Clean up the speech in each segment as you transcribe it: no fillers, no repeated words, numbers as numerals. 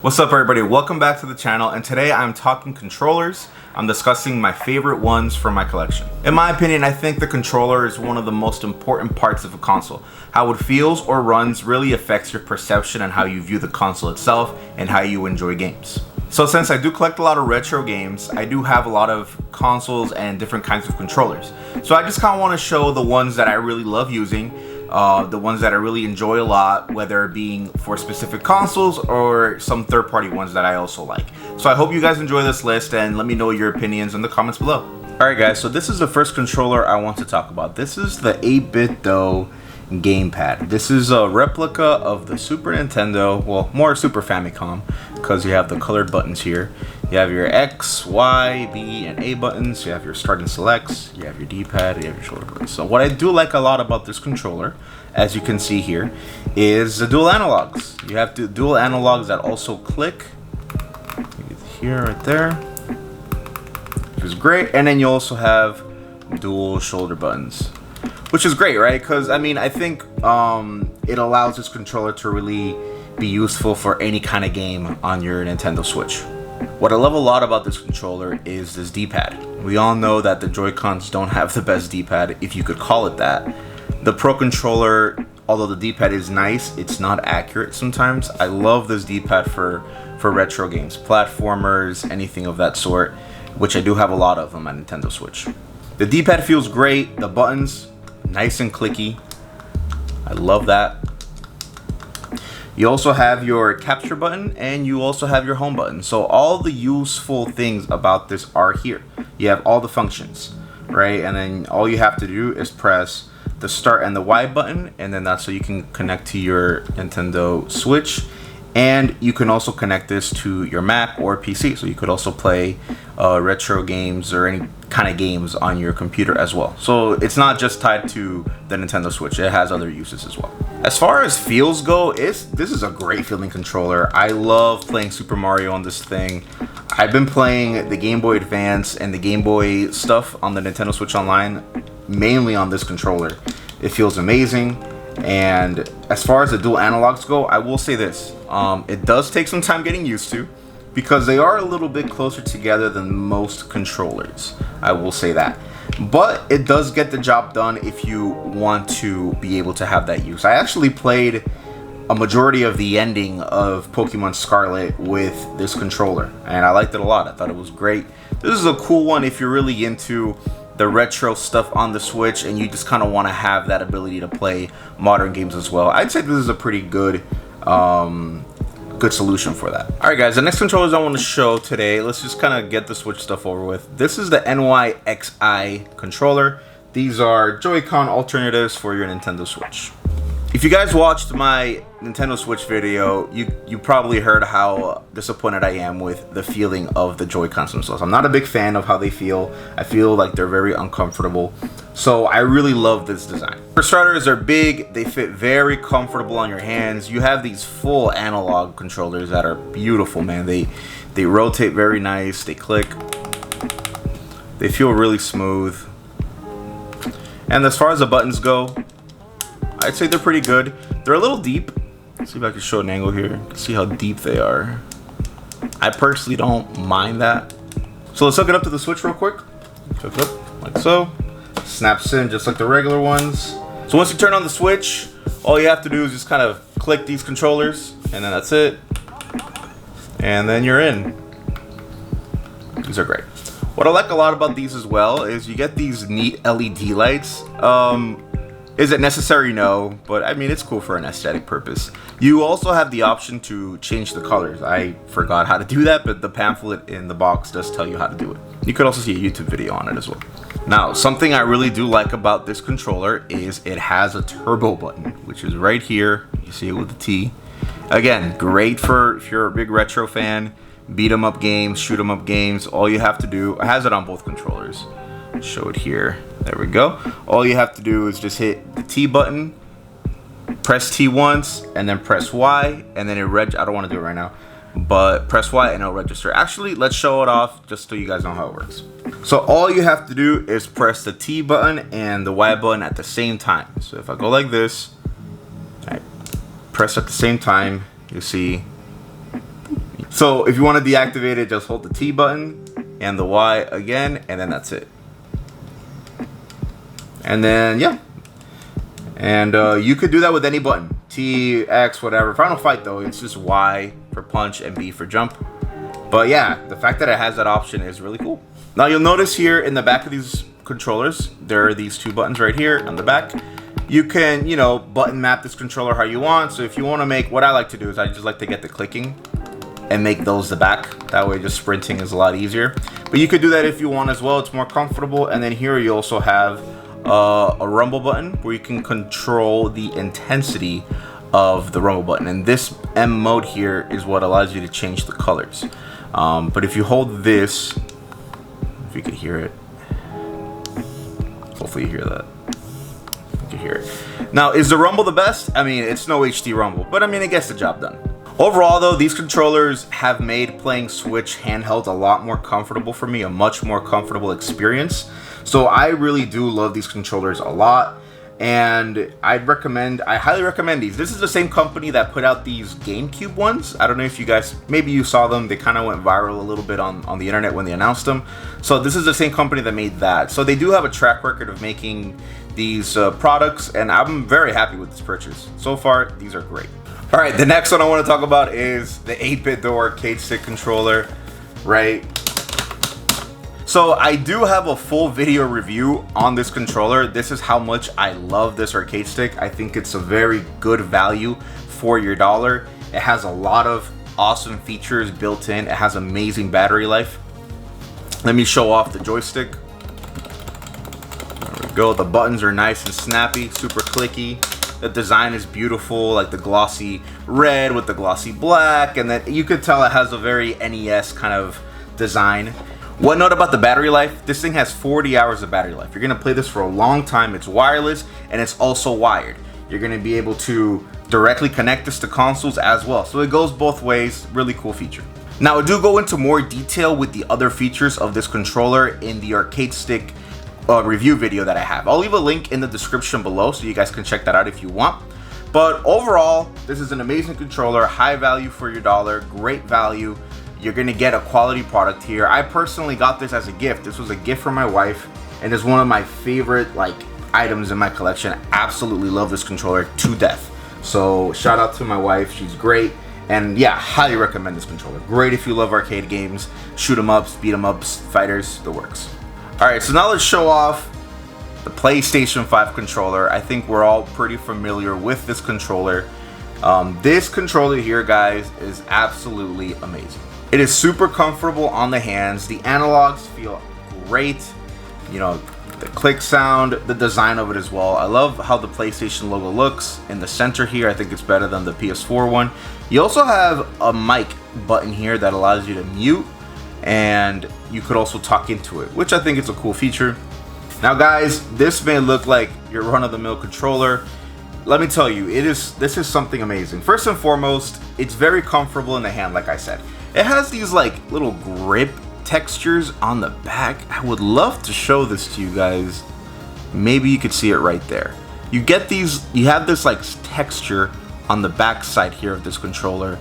What's up everybody, welcome back to the channel, and today I'm talking controllers. I'm discussing my favorite ones from my collection. In my opinion, I think the controller is one of the most important parts of a console. How it feels or runs really affects your perception and how you view the console itself and how you enjoy games. So since I do collect a lot of retro games, I do have a lot of consoles and different kinds of controllers. So I just kind of want to show the ones that I really love using, the ones that I really enjoy a lot, whether it being for specific consoles or some third-party ones that I also like. So I hope you guys enjoy this list and let me know your opinions in the comments below. Alright guys, so this is the first controller I want to talk about. This is the 8-bit Gamepad. This is a replica of the Super Nintendo, well, more Super Famicom, because you have the colored buttons here. You have your X, Y, B, and A buttons. You have your start and selects. You have your D-pad. You have your shoulder buttons. So what I do like a lot about this controller, as you can see here, is the dual analogs. You have dual analogs that also click. Here, right there, which is great. And then you also have dual shoulder buttons, which is great, right? Because I mean, I think it allows this controller to really be useful for any kind of game on your Nintendo Switch. What I love a lot about this controller is this D-pad. We all know that the Joy-Cons don't have the best D-pad, if you could call it that. The Pro Controller, although the D-pad is nice, it's not accurate sometimes. I love this D-pad for retro games, platformers, anything of that sort, which I do have a lot of them on Nintendo Switch. The D-pad feels great, the buttons, nice and clicky. I love that. You also have your capture button and you also have your home button. So all the useful things about this are here. You have all the functions, right? And then all you have to do is press the start and the Y button, and then that's so you can connect to your Nintendo Switch. And you can also connect this to your Mac or PC, so you could also play retro games or any kind of games on your computer as well. So it's not just tied to the Nintendo Switch, it has other uses as well. As far as feels go, this is a great feeling controller. I love playing Super Mario on this thing. I've been playing the Game Boy Advance and the Game Boy stuff on the Nintendo Switch Online, mainly on this controller. It feels amazing. And as far as the dual analogs go, I will say this, it does take some time getting used to because they are a little bit closer together than most controllers. I will say that. But it does get the job done if you want to be able to have that use. I actually played a majority of the ending of Pokemon Scarlet with this controller, and I liked it a lot. I thought it was great. This is a cool one if you're really into the retro stuff on the Switch and you just kind of want to have that ability to play modern games as well. I'd say this is a pretty good good solution for that. Alright guys, the next controllers I want to show today, let's just kind of get the Switch stuff over with. This is the NYXi controller. These are Joy-Con alternatives for your Nintendo Switch. If you guys watched my Nintendo Switch video, you probably heard how disappointed I am with the feeling of the Joy-Cons themselves. I'm not a big fan of how they feel. I feel like they're very uncomfortable. So I really love this design. For starters, they're big, they fit very comfortable on your hands. You have these full analog controllers that are beautiful, man. They rotate very nice, they click. They feel really smooth. And as far as the buttons go, I'd say they're pretty good. They're a little deep. Let's see if I can show an angle here. You can see how deep they are. I personally don't mind that. So let's hook it up to the Switch real quick. Hook it up like so. Snaps in just like the regular ones. So once you turn on the Switch, all you have to do is just kind of click these controllers, and then that's it. And then you're in. These are great. What I like a lot about these as well is you get these neat LED lights. Is it necessary? No, but I mean, it's cool for an aesthetic purpose. You also have the option to change the colors. I forgot how to do that, but the pamphlet in the box does tell you how to do it. You could also see a YouTube video on it as well. Now, something I really do like about this controller is it has a turbo button, which is right here. You see it with the T. Again, great for if you're a big retro fan, beat 'em up games, shoot 'em up games. All you have to do, it has it on both controllers. Show it here. There we go. All you have to do is just hit the T button, press T once, and then press Y, and then I don't want to do it right now, but press Y and it'll register. Actually, let's show it off just so you guys know how it works. So all you have to do is press the T button and the Y button at the same time. So if I go like this, I press at the same time, you see So if you want to deactivate it, just hold the T button and the Y again, and then that's it. And then, yeah. And you could do that with any button. T, X, whatever. Final Fight, though, it's just Y for punch and B for jump. But yeah, the fact that it has that option is really cool. Now you'll notice here in the back of these controllers, there are these two buttons right here on the back. You can, you know, button map this controller how you want. So if you want to make, what I like to do is I just like to get the clicking and make those the back. That way just sprinting is a lot easier. But you could do that if you want as well. It's more comfortable. And then here you also have a rumble button where you can control the intensity of the rumble button. And this M mode here is what allows you to change the colors. But if you hold this, if you could hear it, hopefully you hear that. You can hear it. Now, is the rumble the best? I mean, it's no HD rumble, but I mean, it gets the job done. Overall though, these controllers have made playing Switch handheld a lot more comfortable for me, a much more comfortable experience. So I really do love these controllers a lot, and I highly recommend these. This is the same company that put out these GameCube ones. I don't know if you guys, maybe you saw them. They kind of went viral a little bit on the internet when they announced them. So this is the same company that made that. So they do have a track record of making these products, and I'm very happy with this purchase. So far, these are great. All right, the next one I want to talk about is the 8-bit door arcade stick controller, right? So I do have a full video review on this controller. This is how much I love this arcade stick. I think it's a very good value for your dollar. It has a lot of awesome features built in. It has amazing battery life. Let me show off the joystick. There we go. The buttons are nice and snappy, super clicky. The design is beautiful, like the glossy red with the glossy black, and then you could tell it has a very NES kind of design. One note about the battery life, this thing has 40 hours of battery life. You're gonna play this for a long time. It's wireless and it's also wired. You're gonna be able to directly connect this to consoles as well. So it goes both ways, really cool feature. Now I do go into more detail with the other features of this controller in the arcade stick review video that I have. I'll leave a link in the description below so you guys can check that out if you want. But overall, this is an amazing controller, high value for your dollar, great value. You're gonna get a quality product here. I personally got this as a gift. This was a gift from my wife, and it's one of my favorite items in my collection. I absolutely love this controller to death. So shout out to my wife, she's great. And yeah, highly recommend this controller. Great if you love arcade games, shoot 'em ups, beat 'em ups, fighters, the works. All right, so now let's show off the PlayStation 5 controller. I think we're all pretty familiar with this controller. This controller here, guys, is absolutely amazing. It is super comfortable on the hands. The analogs feel great. You know, the click sound, the design of it as well. I love how the PlayStation logo looks in the center here. I think it's better than the PS4 one. You also have a mic button here that allows you to mute, and you could also talk into it, which I think is a cool feature. Now guys, this may look like your run-of-the-mill controller. Let me tell you, this is something amazing. First and foremost, it's very comfortable in the hand, like I said. It has these little grip textures on the back. I would love to show this to you guys. Maybe you could see it right there. You have this texture on the back side here of this controller.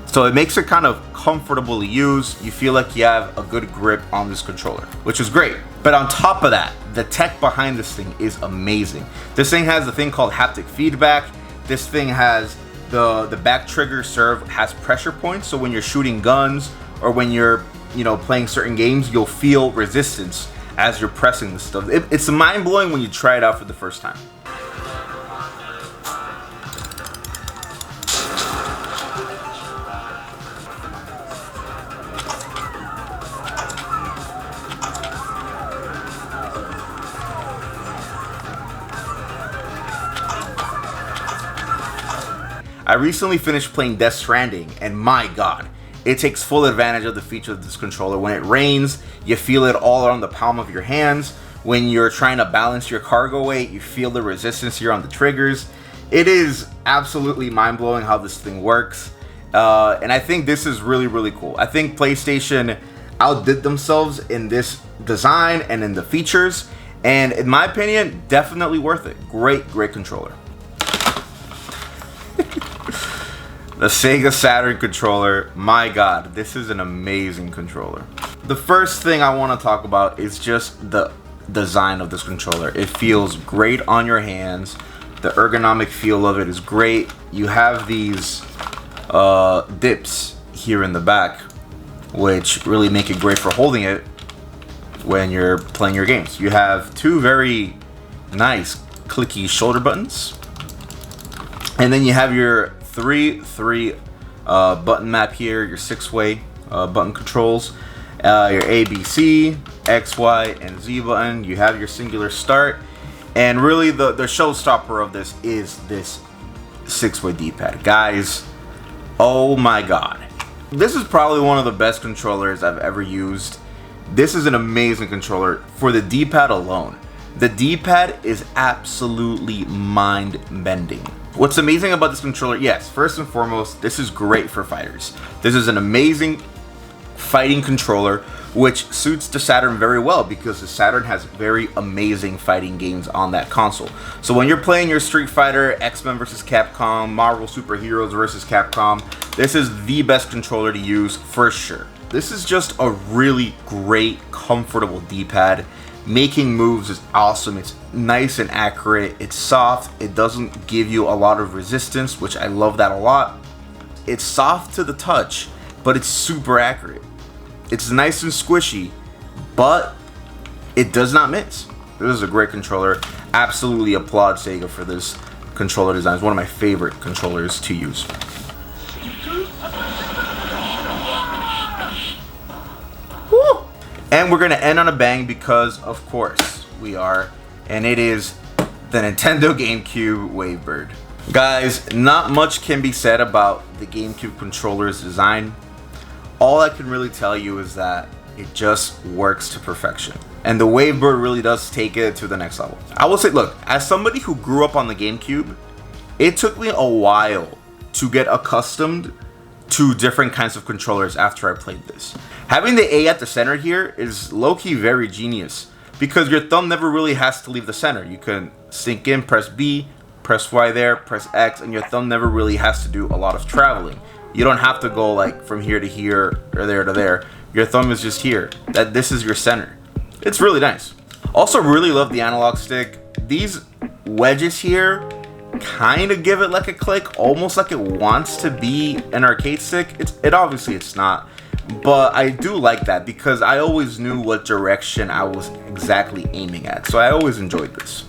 So it makes it kind of comfortable to use. You feel like you have a good grip on this controller, which is great. But on top of that, the tech behind this thing is amazing. This thing has a thing called haptic feedback. This thing has the back trigger serve has pressure points. So when you're shooting guns or when you're playing certain games, you'll feel resistance as you're pressing this stuff. It's mind-blowing when you try it out for the first time. I recently finished playing Death Stranding, and my god, it takes full advantage of the features of this controller. When it rains, you feel it all around the palm of your hands. When you're trying to balance your cargo weight, you feel the resistance here on the triggers. It is absolutely mind-blowing how this thing works. And I think this is really, really cool. I think PlayStation outdid themselves in this design and in the features. And in my opinion, definitely worth it. Great, great controller. The Sega Saturn Controller. My God, this is an amazing controller. The first thing I want to talk about is just the design of this controller. It feels great on your hands. The ergonomic feel of it is great. You have these dips here in the back, which really make it great for holding it when you're playing your games. You have two very nice clicky shoulder buttons, and then you have your three button map here, your 6-way button controls, your A, B, C, X, Y, and Z button. You have your singular start, and really the showstopper of this is this 6-way D-pad. Guys, oh my God. This is probably one of the best controllers I've ever used. This is an amazing controller for the D-pad alone. The D-pad is absolutely mind-bending. What's amazing about this controller, yes, first and foremost, this is great for fighters. This is an amazing fighting controller, which suits the Saturn very well because the Saturn has very amazing fighting games on that console. So when you're playing your Street Fighter, X-Men vs. Capcom, Marvel Superheroes vs. Capcom, this is the best controller to use for sure. This is just a really great, comfortable D-pad. Making moves is awesome. It's nice and accurate. It's soft. It doesn't give you a lot of resistance, which I love that a lot. It's soft to the touch, but it's super accurate. It's nice and squishy, but it does not miss. This is a great controller. Absolutely applaud Sega for this controller design. It's one of my favorite controllers to use. Woo! And we're gonna end on a bang because, of course, we are, and it is the Nintendo GameCube Wavebird. Guys, not much can be said about the GameCube controller's design. All I can really tell you is that it just works to perfection. And the Wavebird really does take it to the next level. I will say, look, as somebody who grew up on the GameCube, it took me a while to get accustomed to different kinds of controllers after I played this. Having the A at the center here is low-key very genius because your thumb never really has to leave the center. You can sink in, press B, press Y there, press X, and your thumb never really has to do a lot of traveling. You don't have to go like from here to here or there to there. Your thumb is just here. This is your center. It's really nice. Also really love the analog stick. These wedges here kind of give it like a click, almost like it wants to be an arcade stick. Obviously it's not, but I do like that because I always knew what direction I was exactly aiming at, so I always enjoyed this.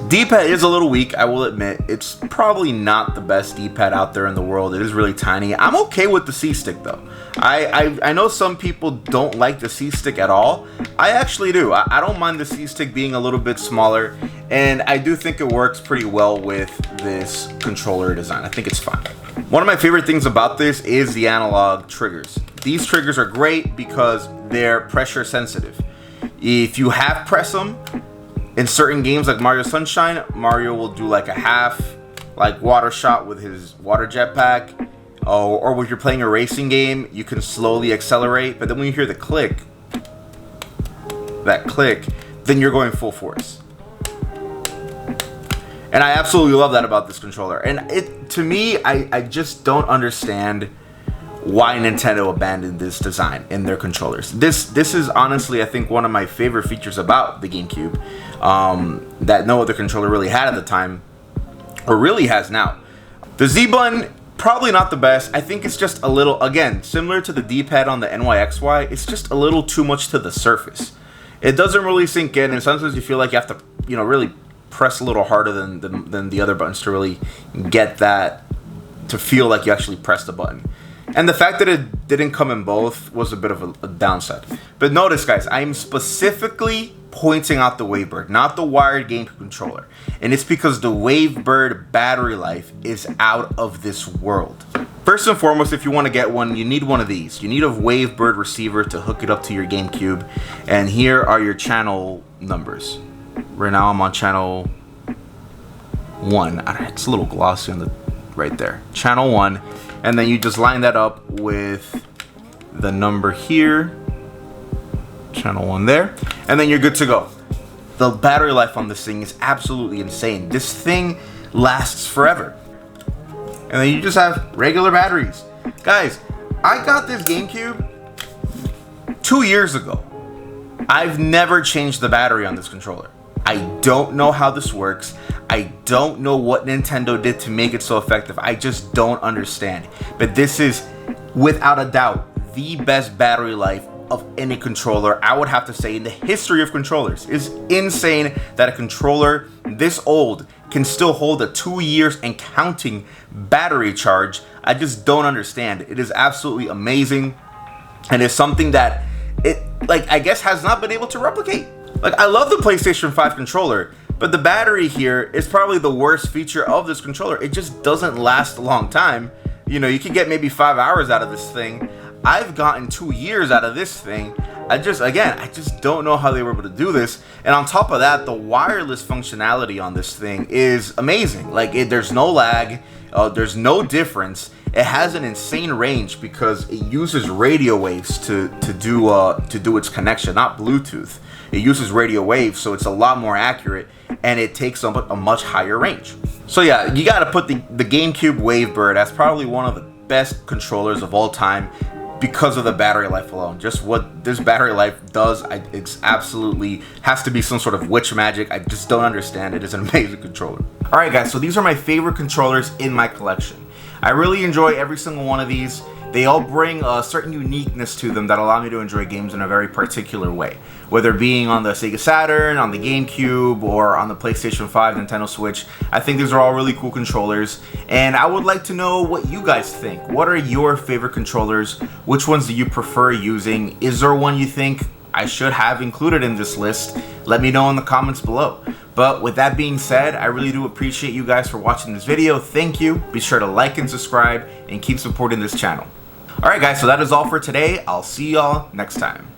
D-pad is a little weak, I will admit. It's probably not the best D-pad out there in the world. It is really tiny. I'm okay with the C-stick though. I know some people don't like the C-stick at all. I actually do. I don't mind the C-stick being a little bit smaller, and I do think it works pretty well with this controller design. I think it's fine. One of my favorite things about this is the analog triggers. These triggers are great because they're pressure sensitive. If you half press them, in certain games like Mario Sunshine, Mario will do like a half like water shot with his water jetpack. Or when you're playing a racing game, you can slowly accelerate, but then when you hear the click, then you're going full force. And I absolutely love that about this controller. And to me, I just don't understand why Nintendo abandoned this design in their controllers. This is honestly, I think, one of my favorite features about the GameCube that no other controller really had at the time, or really has now. The Z button, probably not the best. I think it's just a little, again, similar to the D-pad on the NYXY, it's just a little too much to the surface. It doesn't really sink in, and sometimes you feel like you have to, really press a little harder than the other buttons to really get that, to feel like you actually pressed the button. And the fact that it didn't come in both was a bit of a downside. But notice, guys, I'm specifically pointing out the Wavebird, not the wired GameCube controller. And it's because the Wavebird battery life is out of this world. First and foremost, if you want to get one, you need one of these. You need a Wavebird receiver to hook it up to your GameCube. And here are your channel numbers. Right now I'm on channel 1. It's a little glossy on the right there. Channel 1. And then you just line that up with the number here, channel 1 there, and then you're good to go. The battery life on this thing is absolutely insane. This thing lasts forever. and then you just have regular batteries. Guys, I got this GameCube 2 years ago. I've never changed the battery on this controller. I don't know how this works. I don't know what Nintendo did to make it so effective. I just don't understand. But this is, without a doubt, the best battery life of any controller, I would have to say, in the history of controllers. It's insane that a controller this old can still hold a 2 years and counting battery charge. I just don't understand. It is absolutely amazing, and it's something that I guess has not been able to replicate. Like, I love the PlayStation 5 controller, but the battery here is probably the worst feature of this controller. It just doesn't last a long time. You know, you can get maybe 5 hours out of this thing. I've gotten 2 years out of this thing. I just don't know how they were able to do this. And on top of that, the wireless functionality on this thing is amazing. Like, there's no lag, there's no difference. It has an insane range because it uses radio waves to do its connection, not Bluetooth. It uses radio waves, so it's a lot more accurate, and it takes a much higher range. So yeah, you gotta put the GameCube Wavebird as probably one of the best controllers of all time because of the battery life alone. Just what this battery life does, it's absolutely has to be some sort of witch magic. I just don't understand. It is an amazing controller. Alright guys, so these are my favorite controllers in my collection. I really enjoy every single one of these. They all bring a certain uniqueness to them that allow me to enjoy games in a very particular way. Whether being on the Sega Saturn, on the GameCube, or on the PlayStation 5, Nintendo Switch, I think these are all really cool controllers. And I would like to know what you guys think. What are your favorite controllers? Which ones do you prefer using? Is there one you think I should have included in this list? Let me know in the comments below. But with that being said, I really do appreciate you guys for watching this video. Thank you. Be sure to like and subscribe and keep supporting this channel. Alright guys, so that is all for today. I'll see y'all next time.